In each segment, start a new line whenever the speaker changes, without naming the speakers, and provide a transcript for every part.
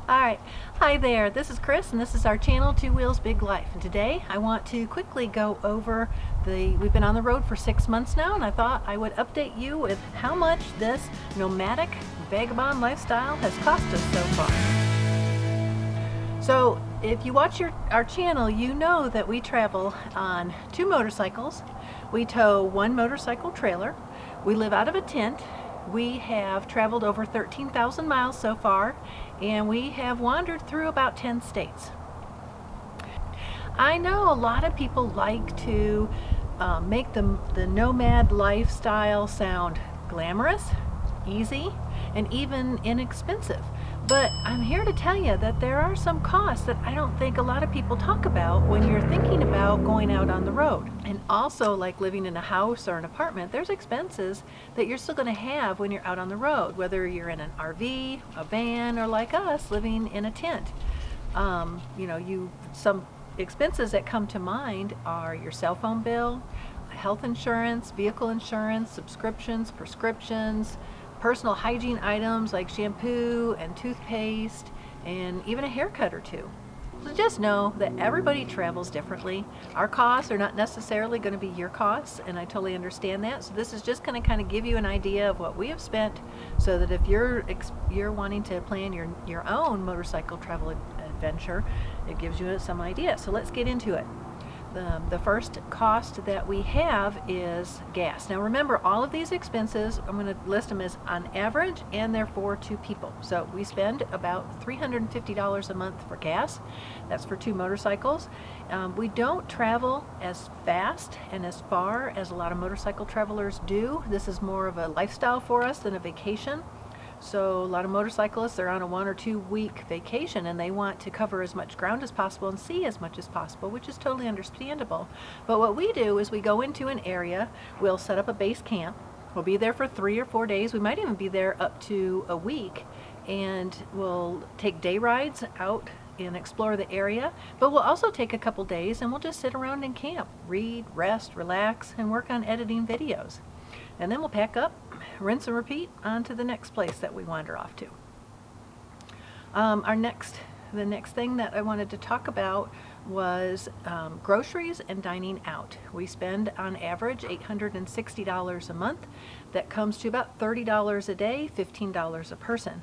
Alright, hi there, this is Chris and this is our channel, Two Wheels Big Life. And today I want to quickly go over we've been on the road for 6 months now, and I thought I would update you with how much this nomadic vagabond lifestyle has cost us so far. So if you watch our channel, you know that we travel on 2 motorcycles. We tow 1 motorcycle trailer. We live out of a tent. We have traveled over 13,000 miles so far, and we have wandered through about 10 states. I know a lot of people like to make the nomad lifestyle sound glamorous, easy, and even inexpensive. But I'm here to tell you that there are some costs that I don't think a lot of people talk about when you're thinking about going out on the road. And also, like living in a house or an apartment, there's expenses that you're still going to have when you're out on the road, whether you're in an RV, a van, or like us, living in a tent. Some expenses that come to mind are your cell phone bill, health insurance, vehicle insurance, subscriptions, prescriptions, personal hygiene items like shampoo and toothpaste, and even a haircut or two. So just know that everybody travels differently. Our costs are not necessarily going to be your costs, and I totally understand that. So this is just going to kind of give you an idea of what we have spent, so that if you're wanting to plan your own motorcycle travel adventure, it gives you some idea. So let's get into it. The first cost that we have is gas. Now remember, all of these expenses, I'm going to list them as on average, and they're for 2 people. So we spend about $350 a month for gas. That's for 2 motorcycles. We don't travel as fast and as far as a lot of motorcycle travelers do. This is more of a lifestyle for us than a vacation. So a lot of motorcyclists are on a 1 or 2 week vacation, and they want to cover as much ground as possible and see as much as possible, which is totally understandable. But what we do is we go into an area, we'll set up a base camp, we'll be there for 3 or 4 days, we might even be there up to a week, and we'll take day rides out and explore the area. But we'll also take a couple days and we'll just sit around and camp, read, rest, relax, and work on editing videos. And then we'll pack up, rinse and repeat, on to the next place that we wander off to. The next thing that I wanted to talk about was groceries and dining out. We spend on average $860 a month. That comes to about $30 a day, $15 a person.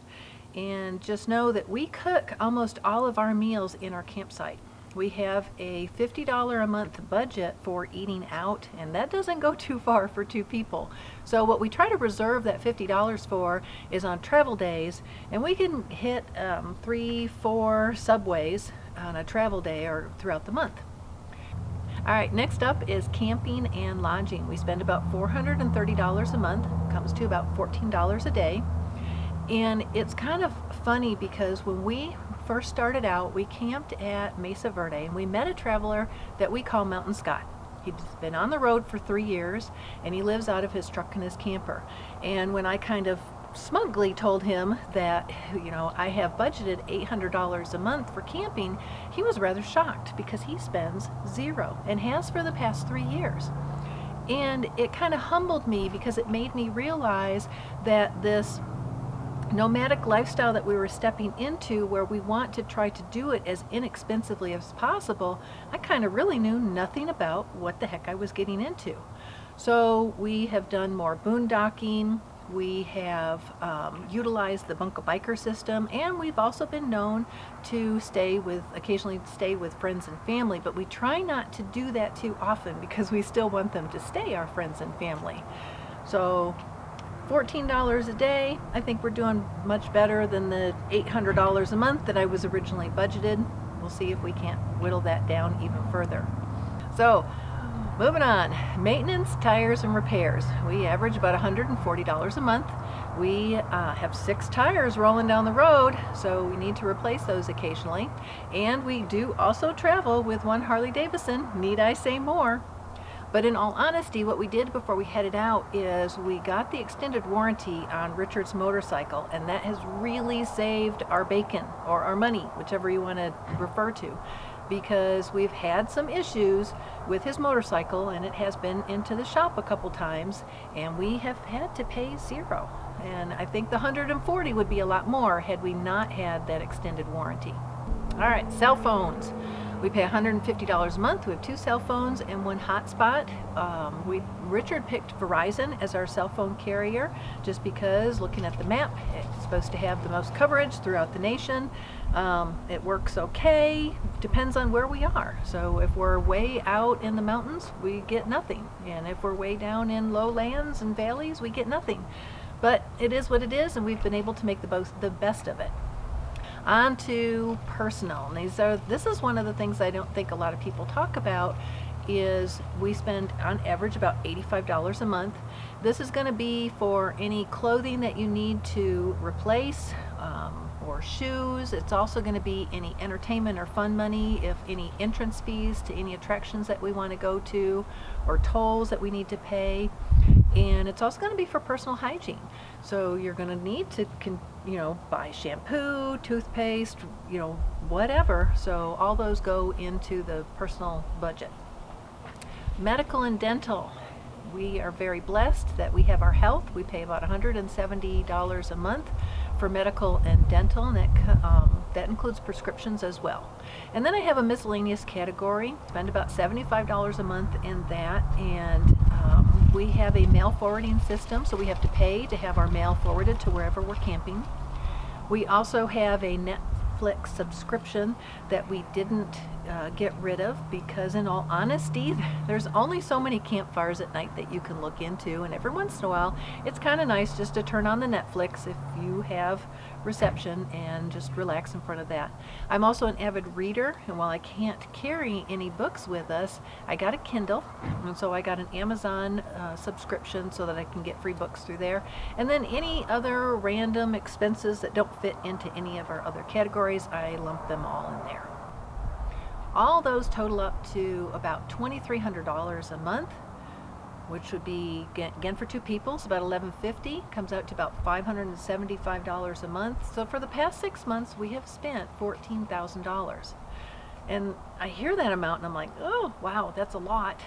And just know that we cook almost all of our meals in our campsite. We have a $50 a month budget for eating out, and that doesn't go too far for 2 people. So what we try to reserve that $50 for is on travel days, and we can hit 3-4 subways on a travel day or throughout the month. Alright, next up is camping and lodging. We spend about $430 a month, comes to about $14 a day. And it's kind of funny because when we first started out, we camped at Mesa Verde, and we met a traveler that we call Mountain Scott. He's been on the road for 3 years, and he lives out of his truck and his camper. And when I kind of smugly told him that, I have budgeted $800 a month for camping, he was rather shocked because he spends 0 and has for the past 3 years. And it kind of humbled me because it made me realize that this nomadic lifestyle that we were stepping into, where we want to try to do it as inexpensively as possible, I kind of really knew nothing about what the heck I was getting into. So we have done more boondocking, we have utilized the Bunko Biker system, and we've also been known to occasionally stay with friends and family, but we try not to do that too often because we still want them to stay our friends and family. So $14 a day, I think we're doing much better than the $800 a month that I was originally budgeted. We'll see if we can't whittle that down even further. So, moving on. Maintenance, tires, and repairs. We average about $140 a month. We have 6 tires rolling down the road, so we need to replace those occasionally. And we do also travel with 1 Harley Davidson. Need I say more? But in all honesty, what we did before we headed out is we got the extended warranty on Richard's motorcycle, and that has really saved our bacon, or our money, whichever you want to refer to, because we've had some issues with his motorcycle, and it has been into the shop a couple times, and we have had to pay 0. And I think the 140 would be a lot more had we not had that extended warranty. All right, cell phones. We pay $150 a month. We have 2 cell phones and 1 hotspot. Richard picked Verizon as our cell phone carrier just because, looking at the map, it's supposed to have the most coverage throughout the nation. It works okay, depends on where we are. So if we're way out in the mountains, we get nothing. And if we're way down in lowlands and valleys, we get nothing. But it is what it is, and we've been able to make the best of it. On to personal. This is one of the things I don't think a lot of people talk about, is we spend on average about $85 a month. This is going to be for any clothing that you need to replace, or shoes. It's also going to be any entertainment or fun money, if any entrance fees to any attractions that we want to go to, or tolls that we need to pay. And it's also going to be for personal hygiene. So you're going to need to buy shampoo, toothpaste, whatever. So all those go into the personal budget. Medical and dental. We are very blessed that we have our health. We pay about $170 a month for medical and dental, and that includes prescriptions as well. And then I have a miscellaneous category. Spend about $75 a month in that, and we have a mail forwarding system, so we have to pay to have our mail forwarded to wherever we're camping. We also have a Netflix subscription that we didn't get rid of because, in all honesty, there's only so many campfires at night that you can look into, and every once in a while it's kind of nice just to turn on the Netflix if you have reception and just relax in front of that. I'm also an avid reader, and while I can't carry any books with us, I got a Kindle, and so I got an Amazon subscription so that I can get free books through there. And then any other random expenses that don't fit into any of our other categories, I lump them all in there. All those total up to about $2,300 a month, which would be, again, for 2 people, it's about $1,150, comes out to about $575 a month. So for the past 6 months, we have spent $14,000. And I hear that amount and I'm like, oh, wow, that's a lot.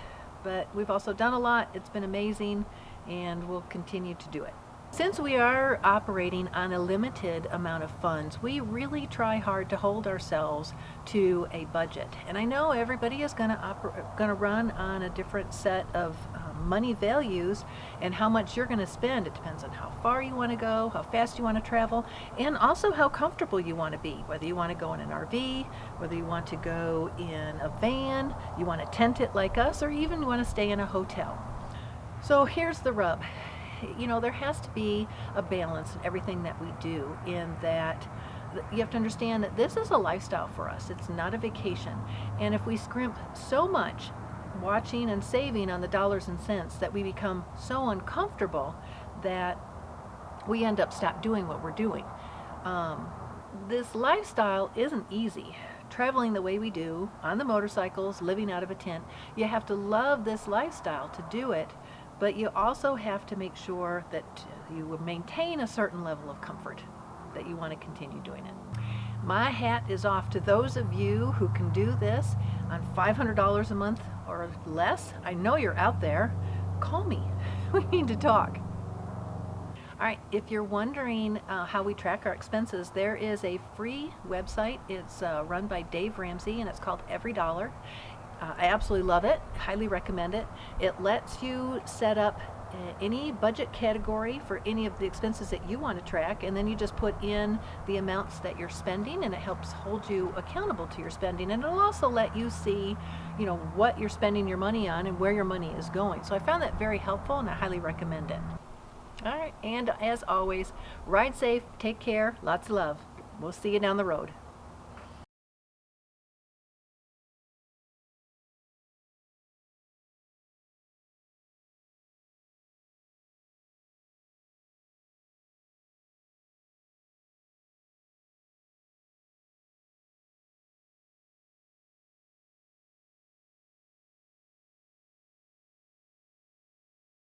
But we've also done a lot. It's been amazing, and we'll continue to do it. Since we are operating on a limited amount of funds, we really try hard to hold ourselves to a budget. And I know everybody is going to run on a different set of money values and how much you're going to spend. It depends on how far you want to go, how fast you want to travel, and also how comfortable you want to be. Whether you want to go in an RV, whether you want to go in a van, you want to tent it like us, or even you want to stay in a hotel. So here's the rub. There has to be a balance in everything that we do, in that you have to understand that this is a lifestyle for us. It's not a vacation. And if we scrimp so much watching and saving on the dollars and cents that we become so uncomfortable that we end up stop doing what we're doing. This lifestyle isn't easy. Traveling the way we do, on the motorcycles, living out of a tent, you have to love this lifestyle to do it. But you also have to make sure that you maintain a certain level of comfort, that you want to continue doing it. My hat is off to those of you who can do this on $500 a month or less. I know you're out there. Call me. We need to talk. All right, if you're wondering how we track our expenses, there is a free website. It's run by Dave Ramsey, and it's called Every Dollar. I absolutely love it. Highly recommend it. It lets you set up any budget category for any of the expenses that you want to track, and then you just put in the amounts that you're spending, and it helps hold you accountable to your spending. And it'll also let you see, what you're spending your money on and where your money is going. So I found that very helpful, and I highly recommend it. All right, and as always, ride safe, take care, lots of love. We'll see you down the road.